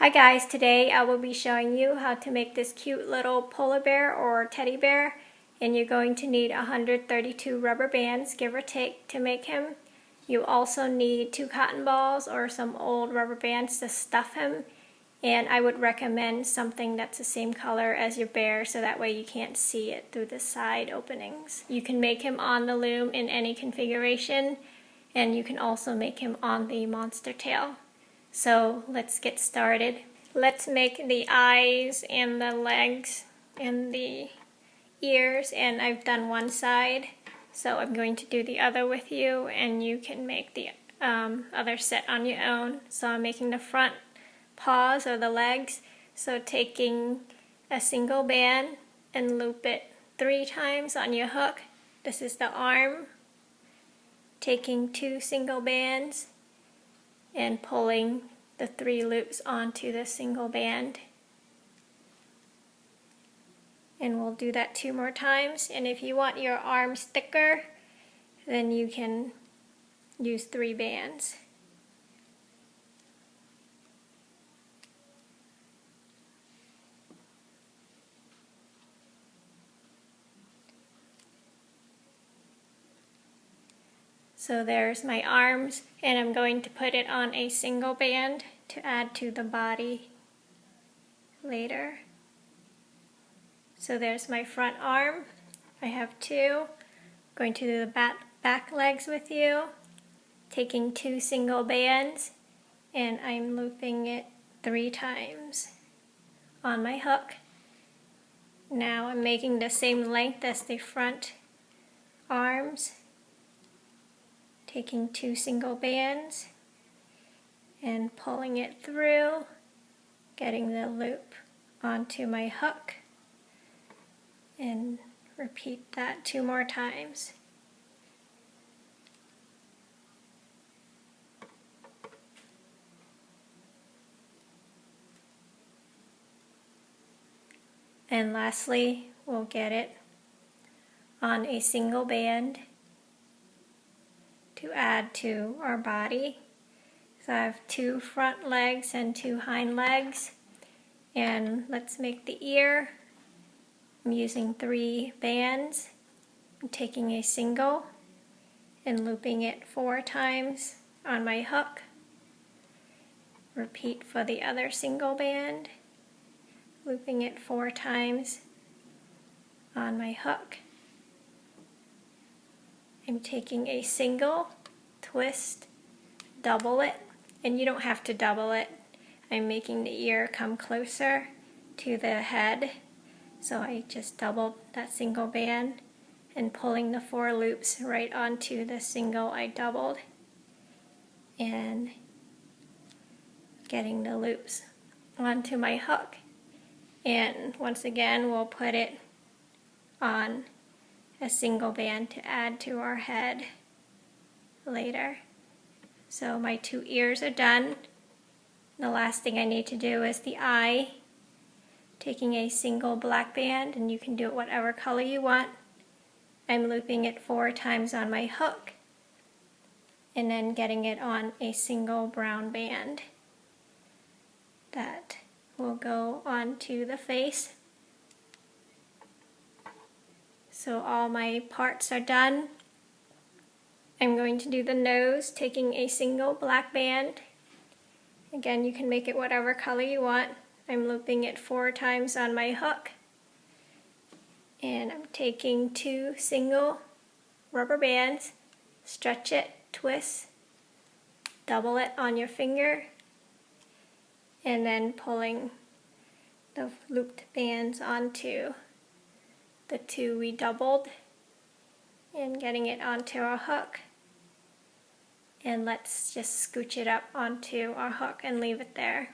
Hi guys, today I will be showing you how to make this cute little polar bear or teddy bear, and you're going to need 132 rubber bands, give or take, to make him. You also need 2 cotton balls or some old rubber bands to stuff him, and I would recommend something that's the same color as your bear so that way you can't see it through the side openings. You can make him on the loom in any configuration, and you can also make him on the monster tail. So let's get started. Let's make the eyes and the legs and the ears, and I've done one side, so I'm going to do the other with you, and you can make the other set on your own. So I'm making the front paws or the legs, so taking a single band and loop it 3 times on your hook. This is the arm. Taking 2 single bands and pulling the 3 loops onto the single band. And we'll do that 2 more times, and if you want your arms thicker, then you can use 3 bands. So there's my arms, and I'm going to put it on a single band to add to the body later. So there's my front arm. I have 2. Going to do the back legs with you, taking 2 single bands, and I'm looping it 3 times on my hook. Now I'm making the same length as the front arms, taking 2 single bands and pulling it through, getting the loop onto my hook, and repeat that 2 more times. And lastly, we'll get it on a single band to add to our body. So I have 2 front legs and 2 hind legs, and let's make the ear. I'm using 3 bands. I'm taking a single and looping it 4 times on my hook. Repeat for the other single band, looping it 4 times on my hook. I'm taking a single, twist, double it, and you don't have to double it. I'm making the ear come closer to the head, so I just doubled that single band and pulling the 4 loops right onto the single I doubled and getting the loops onto my hook. And once again, we'll put it on a single band to add to our head later. So my 2 ears are done. The last thing I need to do is the eye. Taking a single black band, and you can do it whatever color you want. I'm looping it 4 times on my hook and then getting it on a single brown band that will go onto the face. So all my parts are done. I'm going to do the nose, taking a single black band. Again, you can make it whatever color you want. I'm looping it 4 times on my hook. And I'm taking 2 single rubber bands, stretch it, twist, double it on your finger, and then pulling the looped bands onto the 2 we doubled and getting it onto our hook. And let's just scooch it up onto our hook and leave it there.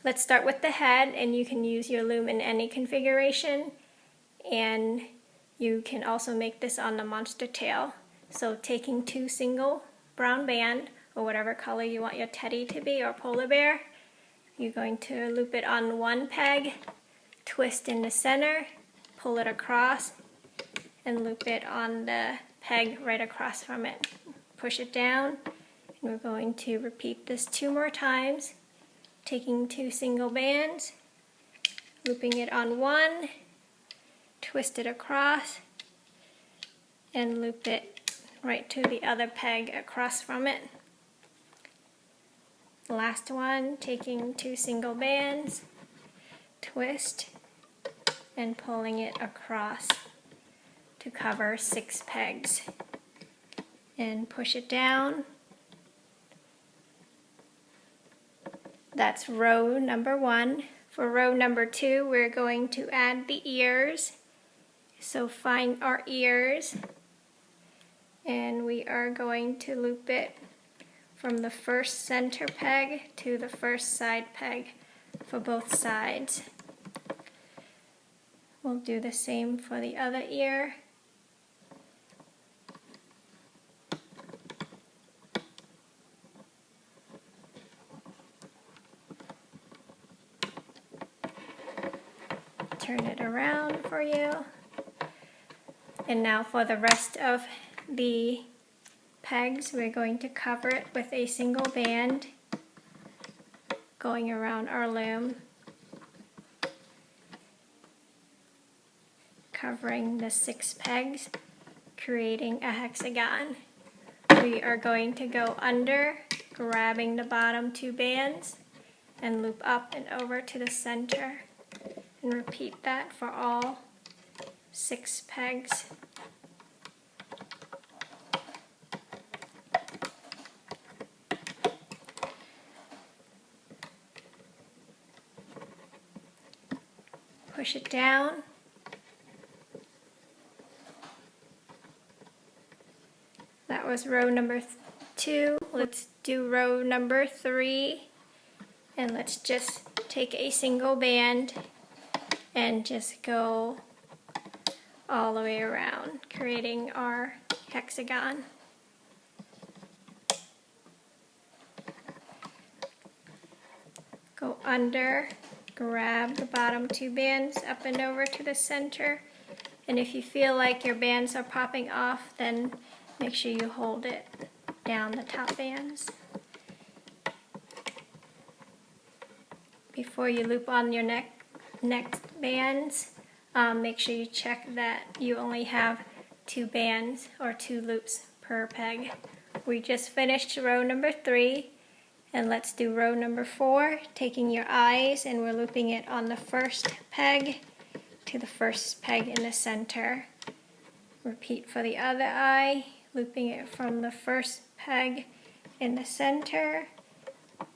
Let's start with the head, and you can use your loom in any configuration, and you can also make this on the monster tail. So taking 2 single brown band, or whatever color you want your teddy to be or polar bear, you're going to loop it on 1 peg, twist in the center, pull it across, and loop it on the peg right across from it. Push it down, and we're going to repeat this 2 more times. taking 2 single bands, looping it on one, twist it across, and loop it right to the other peg across from it. Last one, taking 2 single bands, twist, and pulling it across to cover 6 pegs. And push it down. That's row number 1. For row number 2, we're going to add the ears. So find our ears, and we are going to loop it from the first center peg to the first side peg for both sides. We'll do the same for the other ear. Turn it around for you. And now for the rest of the pegs, we're going to cover it with a single band going around our loom, covering the 6 pegs, creating a hexagon. We are going to go under, grabbing the bottom 2 bands, and loop up and over to the center, and repeat that for all 6 pegs. Push it down. That was row number 2. Let's do row number 3, and let's just take a single band and just go all the way around, creating our hexagon. Go under, grab the bottom 2 bands up and over to the center, and if you feel like your bands are popping off, then make sure you hold it down the top bands. Before you loop on your next bands, make sure you check that you only have 2 bands or 2 loops per peg. We just finished row number 3, and let's do row number 4, taking your eyes, and we're looping it on the first peg to the first peg in the center. Repeat for the other eye, looping it from the first peg in the center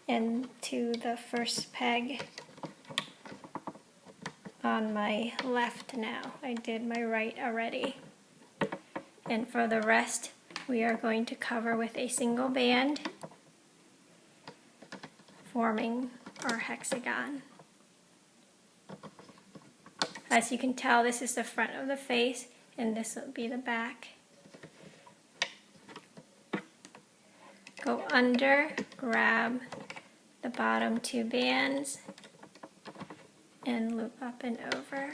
and to the first peg on my left now. I did my right already. And for the rest, we are going to cover with a single band, forming our hexagon. As you can tell, this is the front of the face, and this will be the back. Go under, grab the bottom 2 bands, and loop up and over.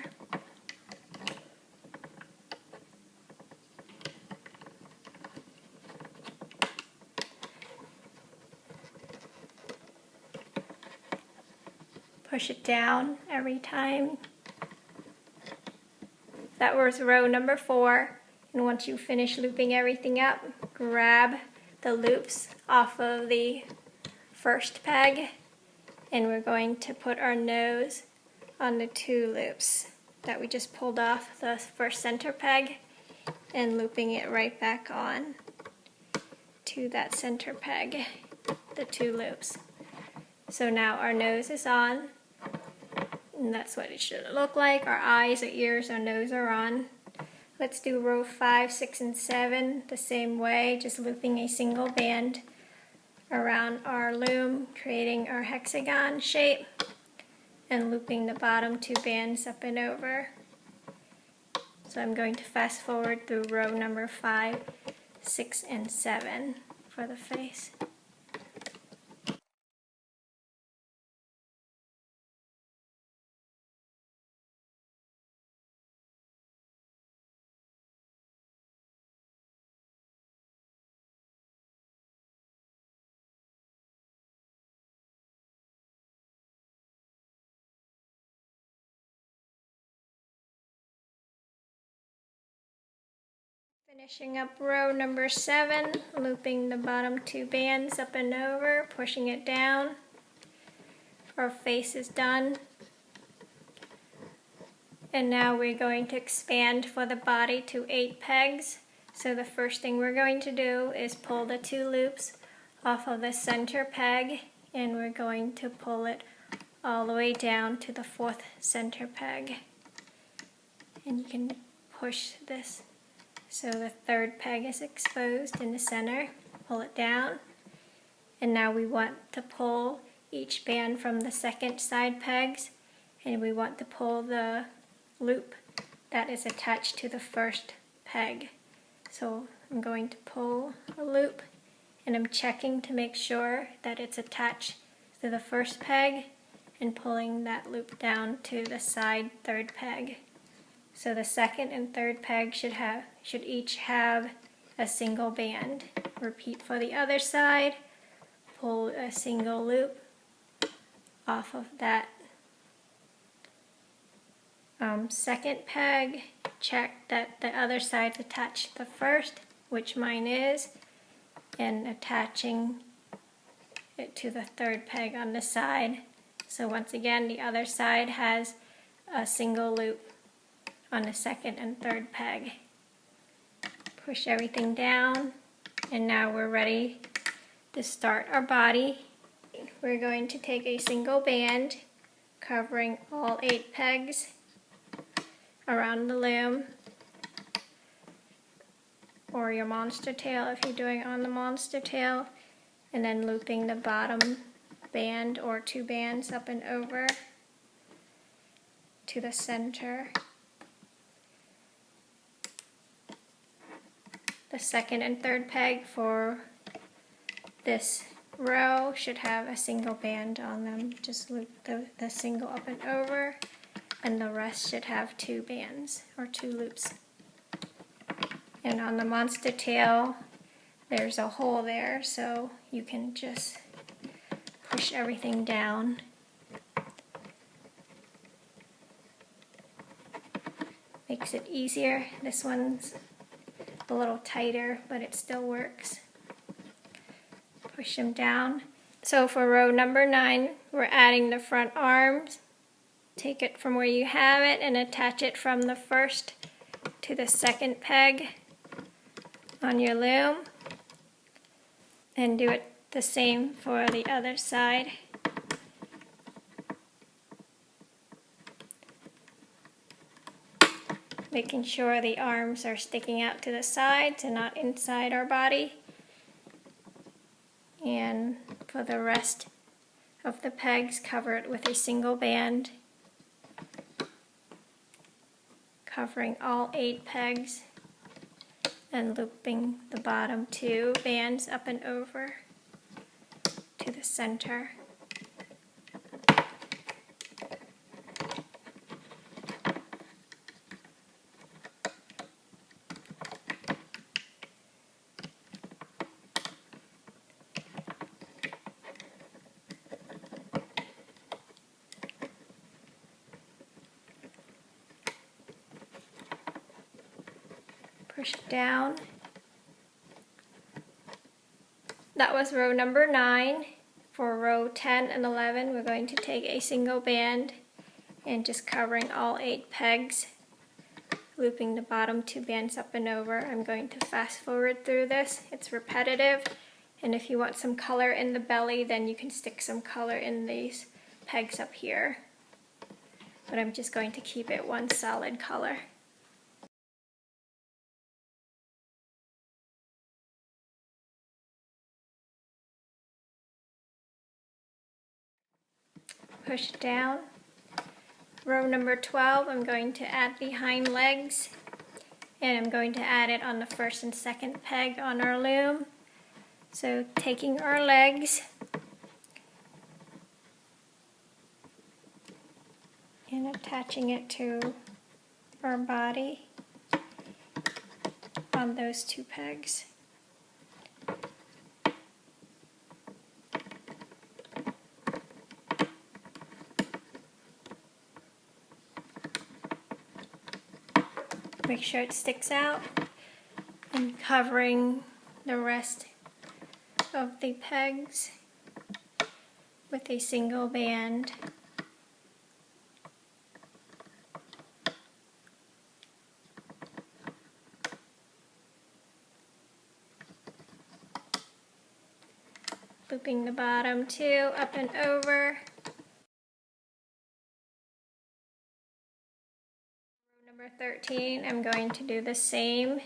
Push it down every time. That was row number 4, and once you finish looping everything up, grab the loops off of the first peg, and we're going to put our nose on the 2 loops that we just pulled off the first center peg, and looping it right back on to that center peg, the 2 loops. So now our nose is on, and that's what it should look like. Our eyes, our ears, our nose are on. Let's do row 5, 6, and 7 the same way, just looping a single band around our loom, creating our hexagon shape, and looping the bottom 2 bands up and over. So I'm going to fast forward through row number 5, 6, and 7 for the face. Finishing up row number 7, looping the bottom 2 bands up and over, pushing it down. Our face is done. And now we're going to expand for the body to 8 pegs. So the first thing we're going to do is pull the 2 loops off of the center peg, and we're going to pull it all the way down to the 4th center peg. And you can push this so the 3rd peg is exposed in the center. Pull it down. And now we want to pull each band from the 2nd side pegs, and we want to pull the loop that is attached to the 1st peg. So I'm going to pull a loop, and I'm checking to make sure that it's attached to the 1st peg and pulling that loop down to the side 3rd peg. So the 2nd and 3rd peg should each have a single band. Repeat for the other side. Pull a single loop off of that 2nd peg. Check that the other side's attached to the 1st, which mine is, and attaching it to the 3rd peg on the side. So once again, the other side has a single loop on the 2nd and 3rd peg. Push everything down, and now we're ready to start our body. We're going to take a single band covering all 8 pegs around the loom, or your monster tail if you're doing it on the monster tail, and then looping the bottom band or 2 bands up and over to the center. The 2nd and 3rd peg for this row should have a single band on them. Just loop the single up and over, and the rest should have 2 bands or 2 loops. And on the monster tail, there's a hole there, so you can just push everything down. Makes it easier. This one's a little tighter, but it still works. Push them down. So for row number 9, we're adding the front arms. Take it from where you have it and attach it from the 1st to the 2nd peg on your loom, and do it the same for the other side. Making sure the arms are sticking out to the sides and not inside our body. And for the rest of the pegs, cover it with a single band, covering all 8 pegs and looping the bottom 2 bands up and over to the center. Push it down. That was row number 9. For row 10 and 11, we're going to take a single band and just covering all 8 pegs, looping the bottom 2 bands up and over. I'm going to fast forward through this. It's repetitive, and if you want some color in the belly, then you can stick some color in these pegs up here. But I'm just going to keep it one solid color. Push it down. Row number 12, I'm going to add the hind legs, and I'm going to add it on the 1st and 2nd peg on our loom. So taking our legs and attaching it to our body on those 2 pegs. Make sure it sticks out, and covering the rest of the pegs with a single band. Looping the bottom too, up and over. Number 13, I'm going to do the same,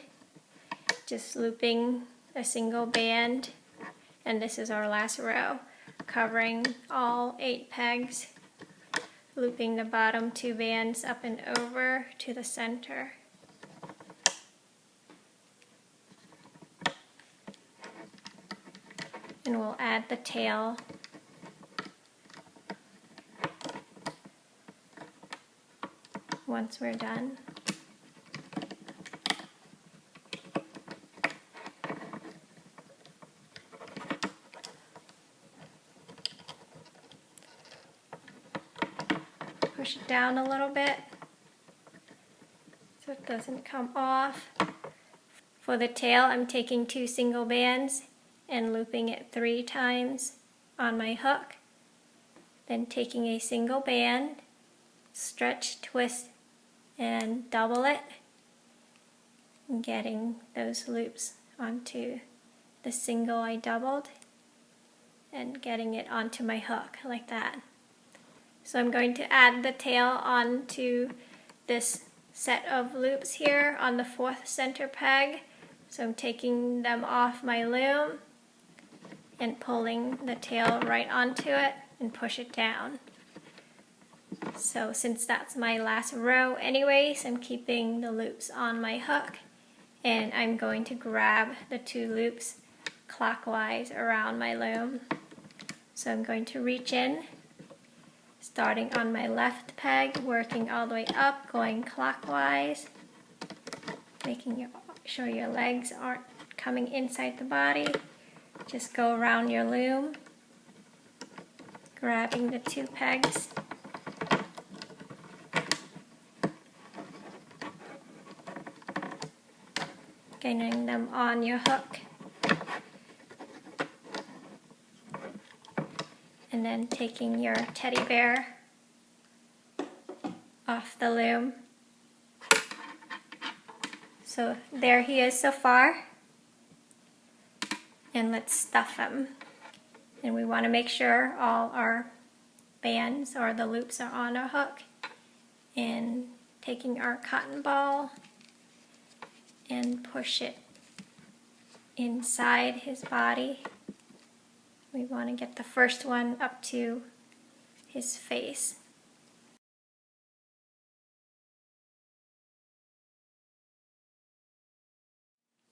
just looping a single band, and this is our last row, covering all 8 pegs, looping the bottom 2 bands up and over to the center. And we'll add the tail. Once we're done. Push it down a little bit so it doesn't come off. For the tail, I'm taking 2 single bands and looping it 3 times on my hook, then taking a single band, stretch, twist, and double it, and getting those loops onto the single I doubled and getting it onto my hook like that. So I'm going to add the tail onto this set of loops here on the 4th center peg. So I'm taking them off my loom and pulling the tail right onto it and push it down. So since that's my last row anyways, I'm keeping the loops on my hook, and I'm going to grab the 2 loops clockwise around my loom. So I'm going to reach in, starting on my left peg, working all the way up, going clockwise, making sure your legs aren't coming inside the body. Just go around your loom, grabbing the 2 pegs, getting them on your hook, and then taking your teddy bear off the loom. So there he is so far. And let's stuff him. And we want to make sure all our bands or the loops are on our hook. And taking our cotton ball and push it inside his body. We want to get the first one up to his face.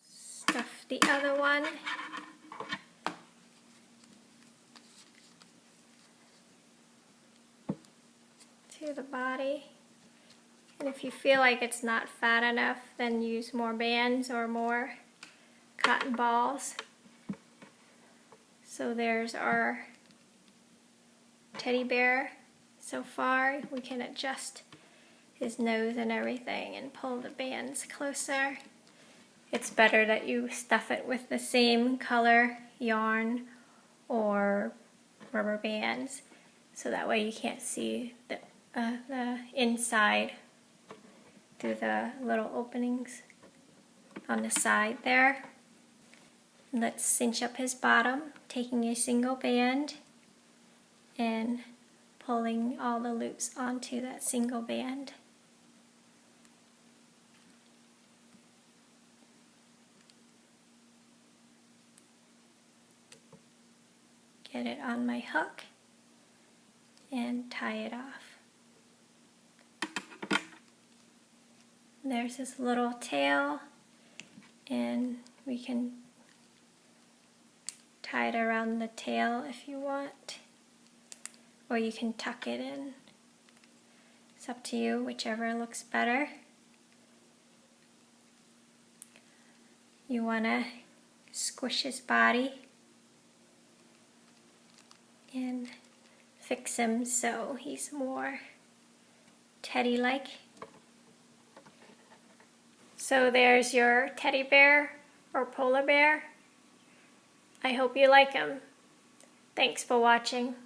Stuff the other one. To the body. And if you feel like it's not fat enough, then use more bands or more cotton balls. So there's our teddy bear so far. We can adjust his nose and everything and pull the bands closer. It's better that you stuff it with the same color yarn or rubber bands, so that way you can't see the inside through the little openings on the side there. Let's cinch up his bottom, taking a single band and pulling all the loops onto that single band. Get it on my hook and tie it off. There's his little tail, and we can tie it around the tail if you want, or you can tuck it in. It's up to you, whichever looks better. You want to squish his body and fix him so he's more teddy-like. So there's your teddy bear or polar bear. I hope you like them. Thanks for watching.